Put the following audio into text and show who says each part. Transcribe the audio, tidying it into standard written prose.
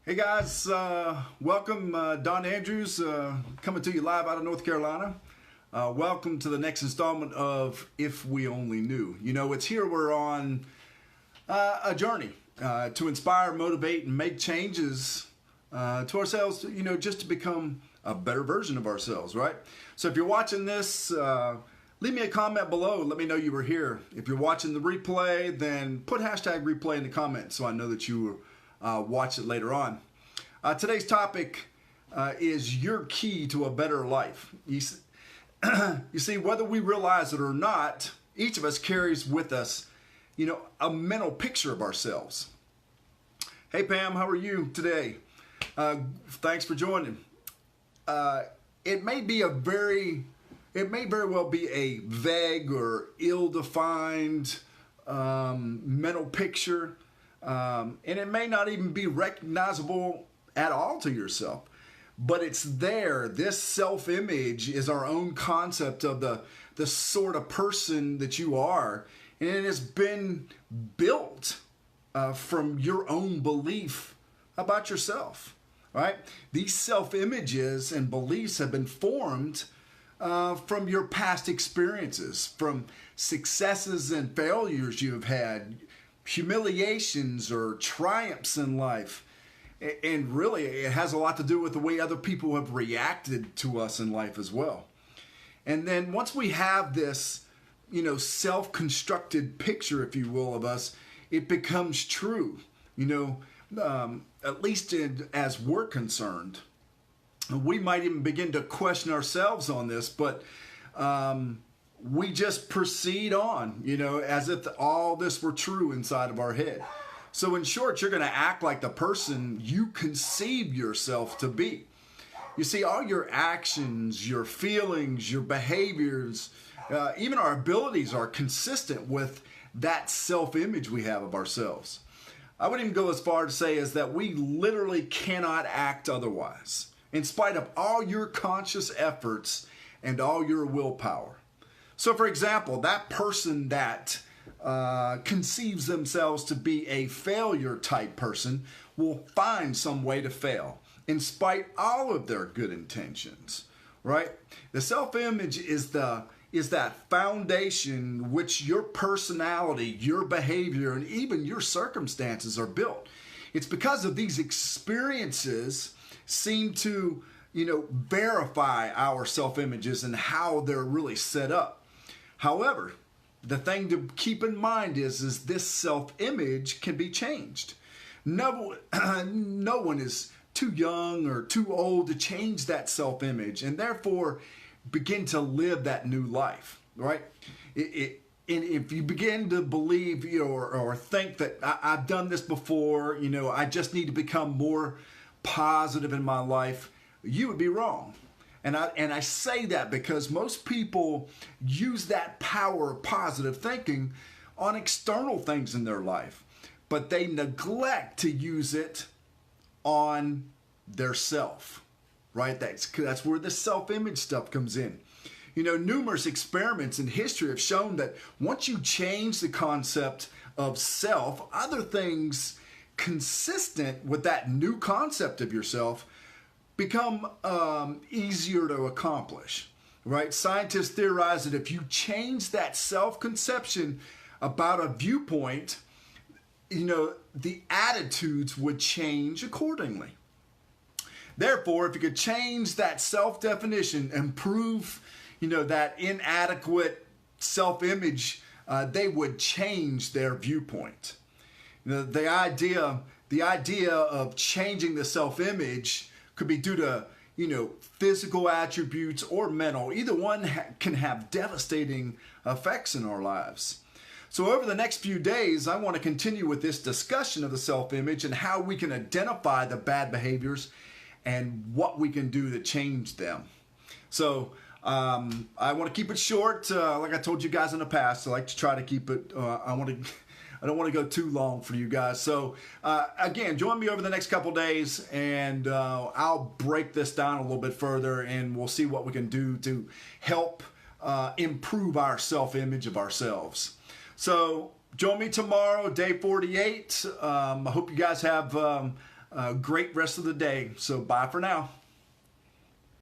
Speaker 1: Hey guys, welcome. Don Andrews coming to you live out of North Carolina. Welcome to the next installment of If We Only Knew. You know, it's here we're on a journey to inspire, motivate, and make changes to ourselves, you know, just to become a better version of ourselves, right? So if you're watching this, leave me a comment below. Let me know you were here. If you're watching the replay, then put hashtag replay in the comments so I know that you watch it later on. Today's topic is your key to a better life. You see, whether we realize it or not, each of us carries with us, you know, a mental picture of ourselves. Hey Pam, how are you today? Thanks for joining. It may very well be a vague or ill-defined mental picture. And it may not even be recognizable at all to yourself, but it's there. This self-image is our own concept of the sort of person that you are, and it has been built from your own belief about yourself, right? These self-images and beliefs have been formed from your past experiences, from successes and failures you have had, humiliations or triumphs in life. And really, it has a lot to do with the way other people have reacted to us in life as well. And then once we have this, you know, self-constructed picture, if you will, of us, it becomes true, you know, at least as we're concerned. We might even begin to question ourselves on this, but we just proceed on, you know, as if all this were true inside of our head. So in short, you're going to act like the person you conceive yourself to be. You see, all your actions, your feelings, your behaviors, even our abilities are consistent with that self-image we have of ourselves. I would even go as far to say is that we literally cannot act otherwise, in spite of all your conscious efforts and all your willpower. So for example, that person that conceives themselves to be a failure type person will find some way to fail in spite all of their good intentions, right? The self-image is that foundation which your personality, your behavior, and even your circumstances are built. It's because of these experiences seem to, you know, verify our self-images and how they're really set up. However, the thing to keep in mind is this self-image can be changed. No one is too young or too old to change that self-image and therefore begin to live that new life, right? And if you begin to believe, you know, or think that I've done this before, you know, I just need to become more positive in my life, you would be wrong. And I say that because most people use that power of positive thinking on external things in their life, but they neglect to use it on their self, right? That's where the self-image stuff comes in. You know, numerous experiments in history have shown that once you change the concept of self, other things consistent with that new concept of yourself become easier to accomplish, right? Scientists theorize that if you change that self-conception about a viewpoint, you know, the attitudes would change accordingly. Therefore, if you could change that self-definition, improve, you know, that inadequate self-image, they would change their viewpoint. You know, the idea of changing the self-image could be due to, you know, physical attributes or mental. Either one can have devastating effects in our lives. So over the next few days, I want to continue with this discussion of the self-image and how we can identify the bad behaviors and what we can do to change them. So I want to keep it short. Like I told you guys in the past, I like to try to keep it, I don't want to go too long for you guys. So again, join me over the next couple days and I'll break this down a little bit further and we'll see what we can do to help improve our self-image of ourselves. So join me tomorrow, day 48. I hope you guys have great rest of the day. So bye for now.